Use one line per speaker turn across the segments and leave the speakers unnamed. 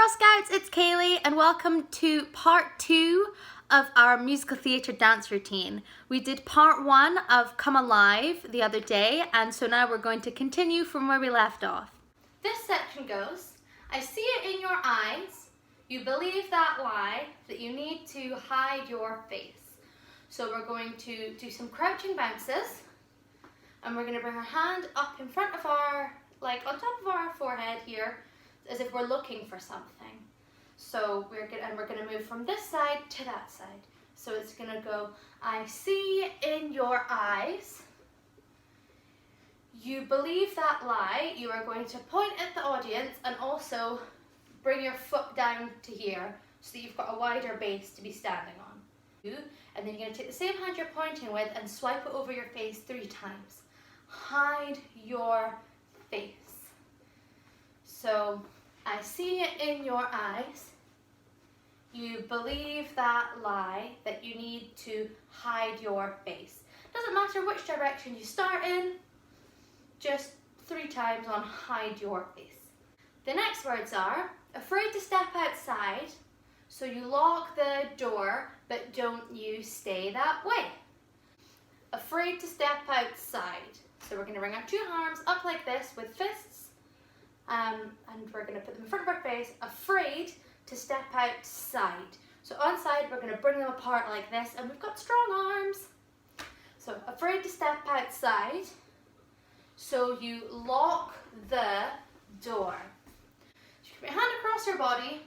Girl Scouts, it's Kaylee and welcome to part 2 of our musical theatre dance routine. We did part 1 of Come Alive the other day, and so now we're going to continue from where we left off. This section goes, I see it in your eyes, you believe that lie, that you need to hide your face. So we're going to do some crouching bounces, and we're going to bring our hand up in front of our, like on top of our forehead here, as if we're looking for something. So we're going to move from this side to that side. So it's going to go, I see in your eyes, you believe that lie, you are going to point at the audience and also bring your foot down to here so that you've got a wider base to be standing on. And then you're going to take the same hand you're pointing with and swipe it over your face 3 times. Hide your face. So, I see it in your eyes. You believe that lie, that you need to hide your face. Doesn't matter which direction you start in, just 3 times on hide your face. The next words are, afraid to step outside, so you lock the door, but don't you stay that way. Afraid to step outside. So we're going to bring our 2 arms up like this with fists. And we're going to put them in front of our face, afraid to step outside. So on side, we're going to bring them apart like this, and we've got strong arms. So afraid to step outside, so you lock the door. So you can put your hand across your body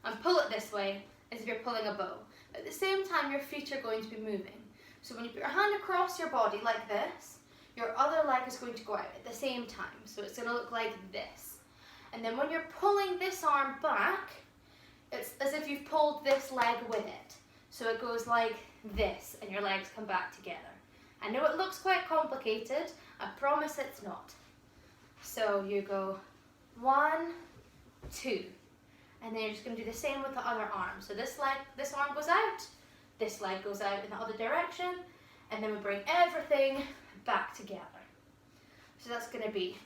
and pull it this way, as if you're pulling a bow. At the same time, your feet are going to be moving. So when you put your hand across your body like this, your other leg is going to go out at the same time. So it's going to look like this. And then when you're pulling this arm back, it's as if you've pulled this leg with it. So it goes like this, and your legs come back together. I know it looks quite complicated, I promise it's not. So you go 1, 2, and then you're just going to do the same with the other arm. So this arm goes out, this leg goes out in the other direction, and then we bring everything back together. So that's going to be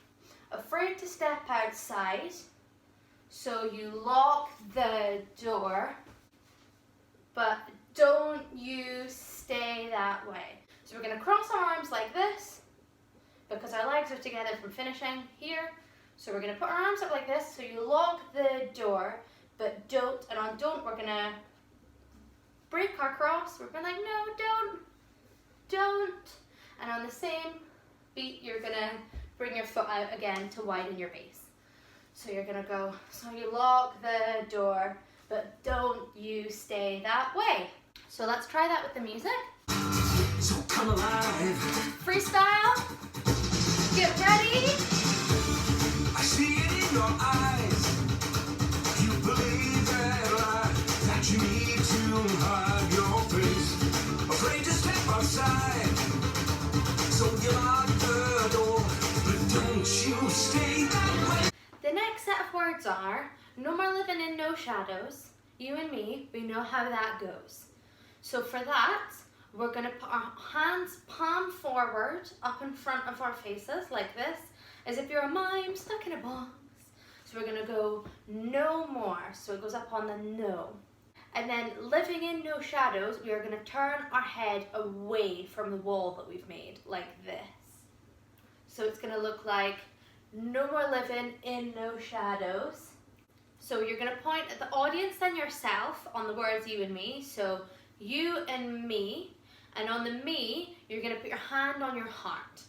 afraid to step outside, so you lock the door, but don't you stay that way. So we're going to cross our arms like this, because our legs are together from finishing here. So we're going to put our arms up like this, so you lock the door, but don't, and on don't, we're going to break our cross. We're going like, no, don't. And on the same beat, you're going to bring your foot out again to widen your base. So you're going to go, so you lock the door, but don't you stay that way. So let's try that with the music.
So come alive.
Freestyle. Get ready.
I see it in your eyes. You believe that lie, that you need to hide your face. Afraid to step outside, so you lock the door, but don't you stay that way.
The next set of words are, no more living in no shadows. You and me, we know how that goes. So for that, we're going to put our hands palm forward up in front of our faces like this, as if you're a mime stuck in a box. So we're going to go no more. So it goes up on the no. And then living in no shadows, we are going to turn our head away from the wall that we've made like this. So it's going to look like no more living in no shadows. So you're going to point at the audience and yourself on the words you and me. So you and me. And on the me, you're going to put your hand on your heart.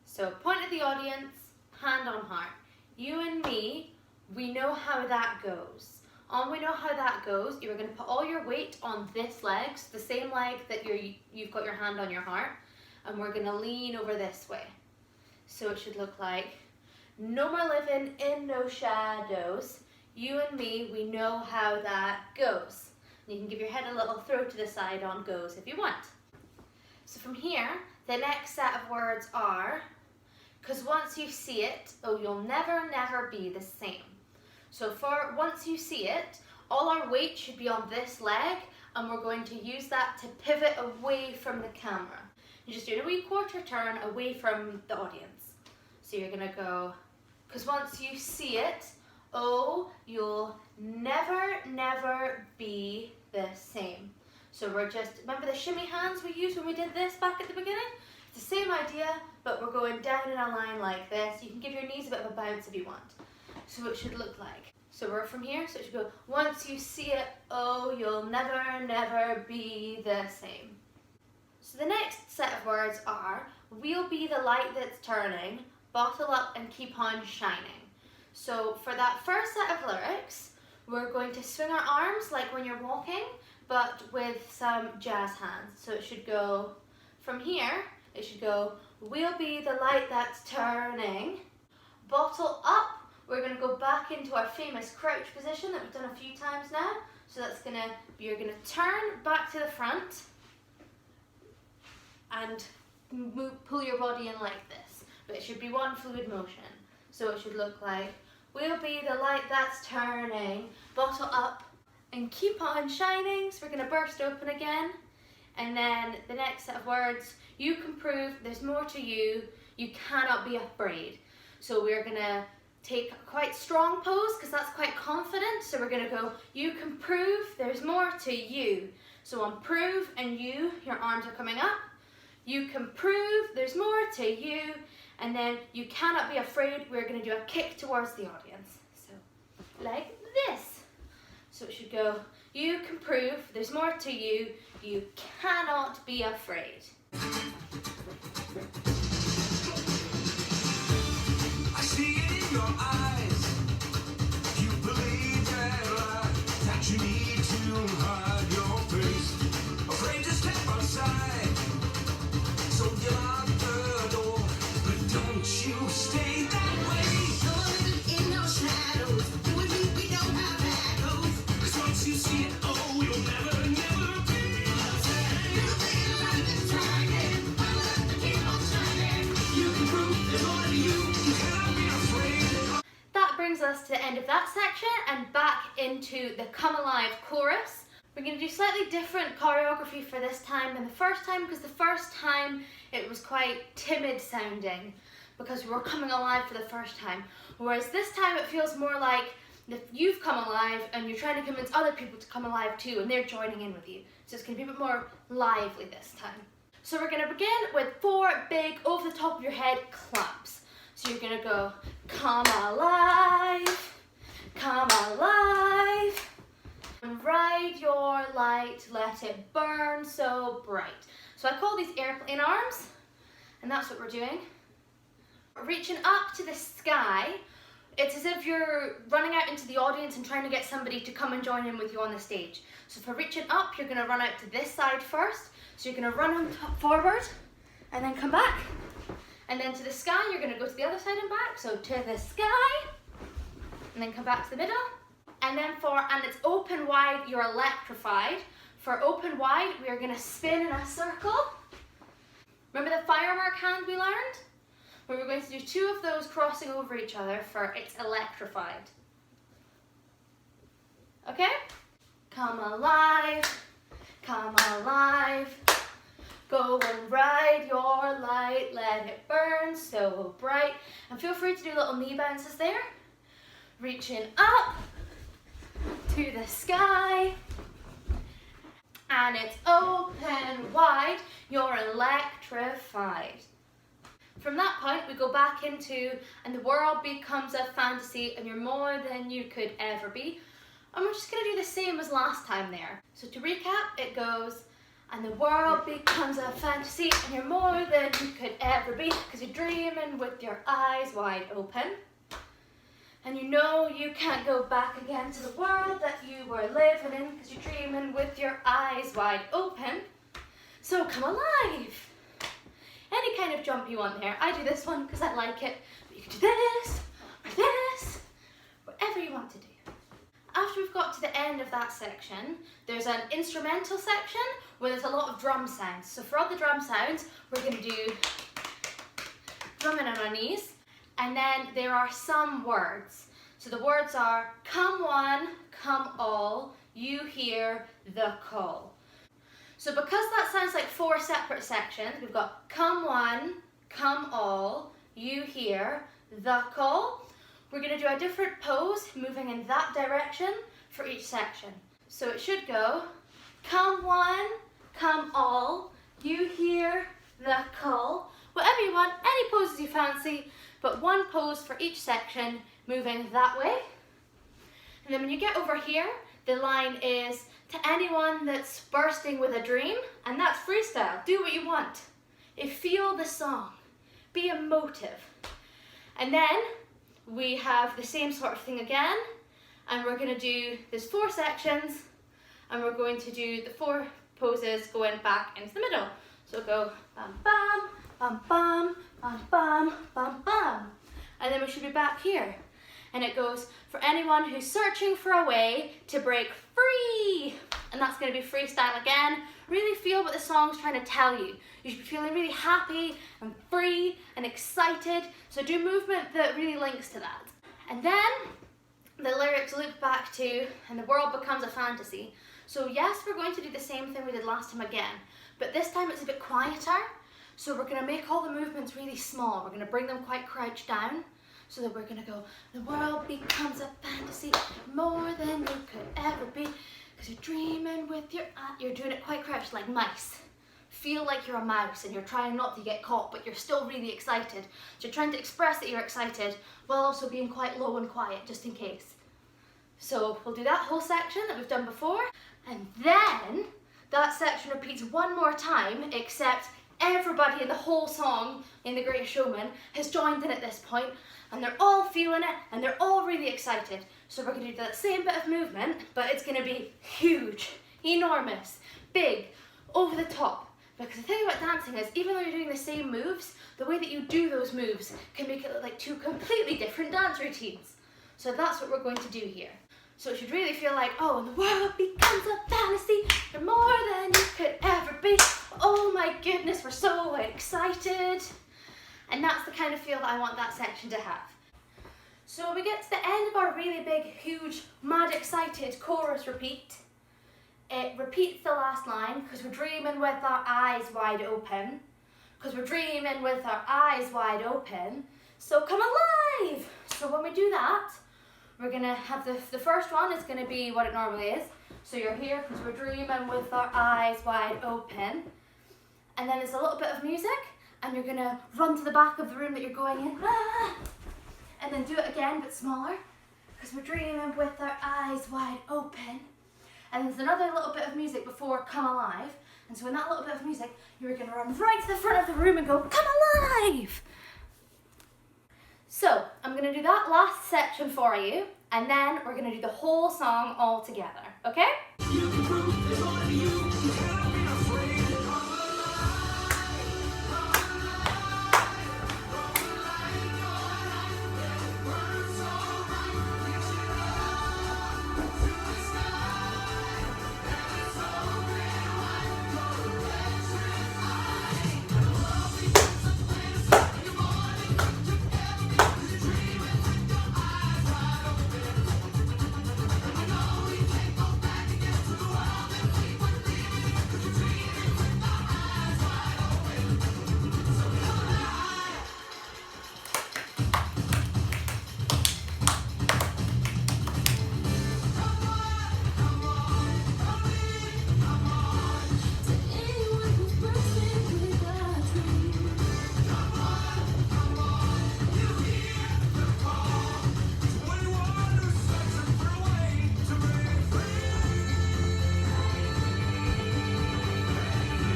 So point at the audience, hand on heart. You and me, we know how that goes. On we know how that goes, you're going to put all your weight on this leg, so the same leg that you've got your hand on your heart. And we're going to lean over this way. So it should look like, no more living in no shadows. You and me, we know how that goes. And you can give your head a little throw to the side on goes if you want. So from here, the next set of words are, because once you see it, oh, you'll never, never be the same. So for once you see it, all our weight should be on this leg, and we're going to use that to pivot away from the camera. You're just doing a wee quarter turn away from the audience. So you're going to go, because once you see it, Oh, you'll never, never be the same. So we're just, remember the shimmy hands we used when we did this back at the beginning? It's the same idea, but we're going down in a line like this. You can give your knees a bit of a bounce if you want. So it should look like. So we're from here, so it should go, once you see it, oh, you'll never, never be the same. So the next set of words are, we'll be the light that's turning, bottle up and keep on shining. So for that first set of lyrics, we're going to swing our arms like when you're walking, but with some jazz hands. So it should go from here, it should go, we'll be the light that's turning, bottle up. We're going to go back into our famous crouch position that we've done a few times now. So that's going to, you're going to turn back to the front and pull your body in like this. But it should be one fluid motion. So it should look like, we'll be the light that's turning, bottle up and keep on shining. So we're going to burst open again. And then the next set of words, you can prove there's more to you, you cannot be afraid. So we're going to take a quite strong pose because that's quite confident. So we're going to go, you can prove there's more to you. So on prove and you, your arms are coming up. You can prove there's more to you. And then you cannot be afraid, we're going to do a kick towards the audience. So like this. So it should go, you can prove there's more to you, you cannot be afraid.
I see it in your eyes. You believe that lie, that you need to hide your face. Afraid to step outside, so get out the door. But don't you stay that way. In those shadows, you and me, we know how that goes. 'Cause once you see it, oh, you'll never, never be the same. You'll be a light that's shining, I'll let the keep on shining. You can prove there's more to you, you cannot be afraid.
That brings us to the end of that section and back into the Come Alive chorus. We're going to do slightly different choreography for this time than the first time, because the first time it was quite timid sounding because we were coming alive for the first time. Whereas this time it feels more like if you've come alive and you're trying to convince other people to come alive too and they're joining in with you. So it's going to be a bit more lively this time. So we're going to begin with 4 big over the top of your head claps. So you're going to go, come alive, come alive. Ride your light, let it burn so bright. So I call these airplane arms, and that's what we're doing. Reaching up to the sky, it's as if you're running out into the audience and trying to get somebody to come and join in with you on the stage. So for reaching up, you're going to run out to this side first. So you're going to run on forward and then come back. And then to the sky, you're going to go to the other side and back. So to the sky, and then come back to the middle. And then and it's open wide, you're electrified. For open wide, we are going to spin in a circle. Remember the firework hand we learned? Where we're going to do 2 of those crossing over each other for it's electrified. Okay? Come alive, come alive. Go and ride your light, let it burn so bright. And feel free to do little knee bounces there. Reaching up to the sky. And it's open wide, you're electrified. From that point, we go back into, and the world becomes a fantasy, and you're more than you could ever be. And we're just going to do the same as last time there. So to recap, it goes, and the world becomes a fantasy, and you're more than you could ever be, because you're dreaming with your eyes wide open. And you know you can't go back again to the world that you were living in, because you're dreaming with your eyes wide open. So come alive. Any kind of jump you want there. I do this one because I like it. But you can do this, whatever you want to do. After we've got to the end of that section, there's an instrumental section where there's a lot of drum sounds. So for all the drum sounds, we're going to do drumming on our knees. And then there are some words. So the words are, come one, come all, you hear the call. So because that sounds like 4 separate sections, we've got come one, come all, you hear the call. we're going to do a different pose moving in that direction for each section. So it should go, come one, come all, you hear the call, whatever you want, any poses you fancy, but one pose for each section moving that way. And then when you get over here, the line is to anyone that's bursting with a dream, and that's freestyle. Do what you want. Feel the song. Be emotive. And then we have the same sort of thing again, and we're going to do, there's 4 sections, and we're going to do the 4 poses going back into the middle. So go bam bam, bam bam, bam bam, bam bam. And then we should be back here. And it goes, for anyone who's searching for a way to break free. And that's going to be freestyle again. Really feel what the song's trying to tell you. You should be feeling really happy and free and excited. So do movement that really links to that. And then the lyrics loop back to, and the world becomes a fantasy. So yes, we're going to do the same thing we did last time again, but this time it's a bit quieter. So we're going to make all the movements really small. We're going to bring them quite crouched down. So that we're going to go, the world becomes a fantasy, more than you could ever be. Because you're dreaming with your eye. You're doing it quite crouched, like mice. Feel like you're a mouse and you're trying not to get caught, but you're still really excited. So you're trying to express that you're excited while also being quite low and quiet, just in case. So we'll do that whole section that we've done before. And then that section repeats one more time, except everybody in the whole song in The Greatest Showman has joined in at this point, and they're all feeling it and they're all really excited. So we're going to do that same bit of movement, but it's going to be huge, enormous, big, over the top. Because the thing about dancing is, even though you're doing the same moves, the way that you do those moves can make it look like 2 completely different dance routines. So that's what we're going to do here. So it should really feel like, oh, and the world becomes a fantasy, you're more than you could ever be. Oh my goodness, we're so excited. And that's the kind of feel that I want that section to have. So when we get to the end of our really big, huge, mad excited chorus repeat, it repeats the last line because we're dreaming with our eyes wide open. Because we're dreaming with our eyes wide open. So come alive! So when we do that, we're going to have the first one is going to be what it normally is. So you're here because we're dreaming with our eyes wide open. And then there's a little bit of music, and you're going to run to the back of the room that you're going in. Ah! And then do it again, but smaller. Because we're dreaming with our eyes wide open. And there's another little bit of music before Come Alive. And so in that little bit of music, you're going to run right to the front of the room and go, Come alive! So I'm going to do that last section for you, and then we're going to do the whole song all together, okay?
You can prove it's only you. You cannot be afraid.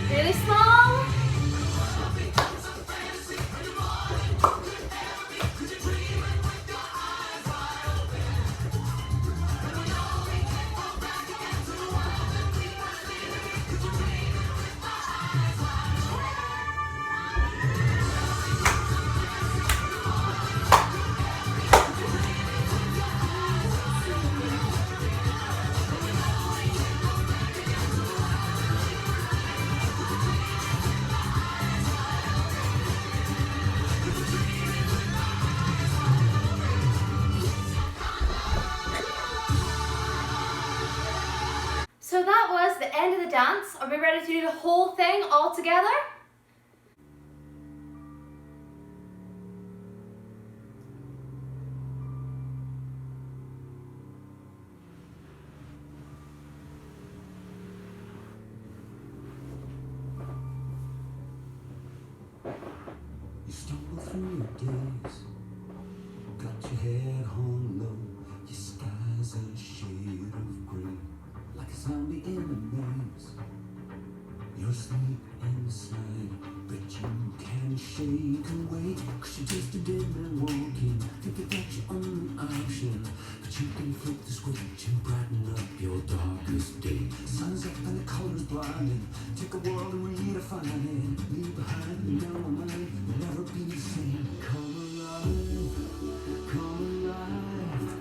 Really small. So that was the end of the dance. Are we ready to do the whole thing all together?
days. Got your head hung low, your sky's a shade of gray. Like a zombie in a maze, you're asleep inside, but you can't shake away. Cause you're just a dead man walking, thinking that you're on option. But you can flip the switch and brighten up your darkest day. Sun's up and the colors blinding, take a world and redefine it. Leave behind the narrow mind, will never be the same. Come alive, come alive,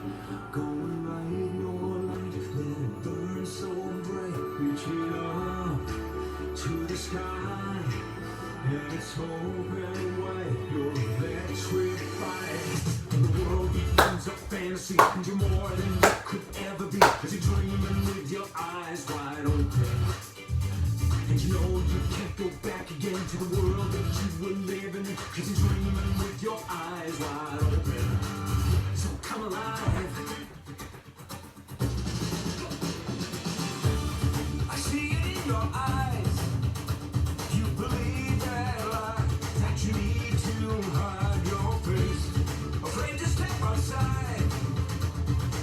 go and light your light. Let it burn so bright, reach it up to the sky, and it's open wide. You're electrified. And the world becomes a fantasy, and you're more than you could ever be. Cause you're dreaming with your eyes wide open. And you know you can't go back again to the world that you were living in. Cause you're dreaming with your eyes wide open. So come alive. I see it in your eyes. You believe that lie, that you need to hide your face. Afraid to step outside,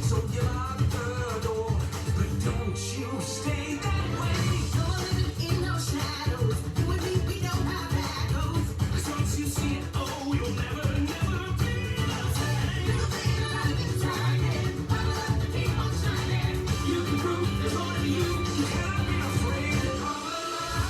so you lock the door. But don't you stay that way. No one living in no shadows. You and me, we know how that goes. 'Cause once you see it, oh, you'll never, never be the same. You feel like it's shining, bubble up and keep on shining. You can prove there's more to you. You cannot be afraid to come alive.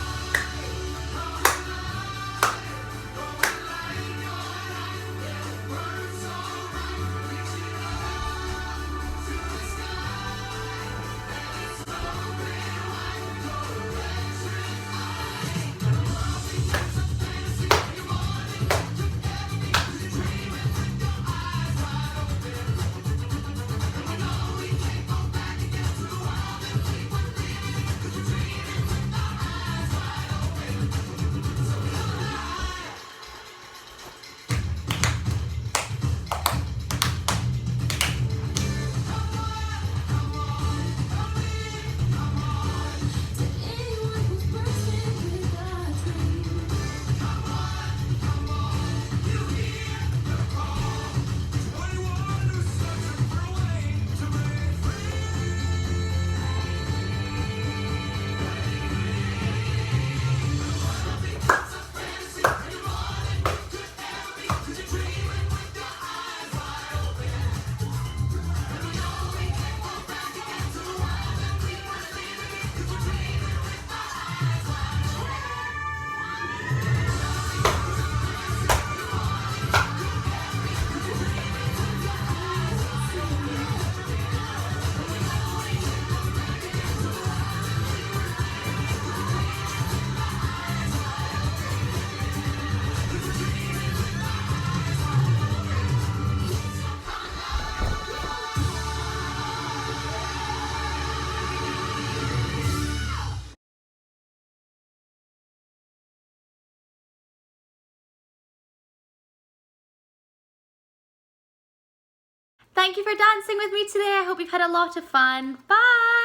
Thank you for dancing with me today. I hope you've had a lot of fun. Bye!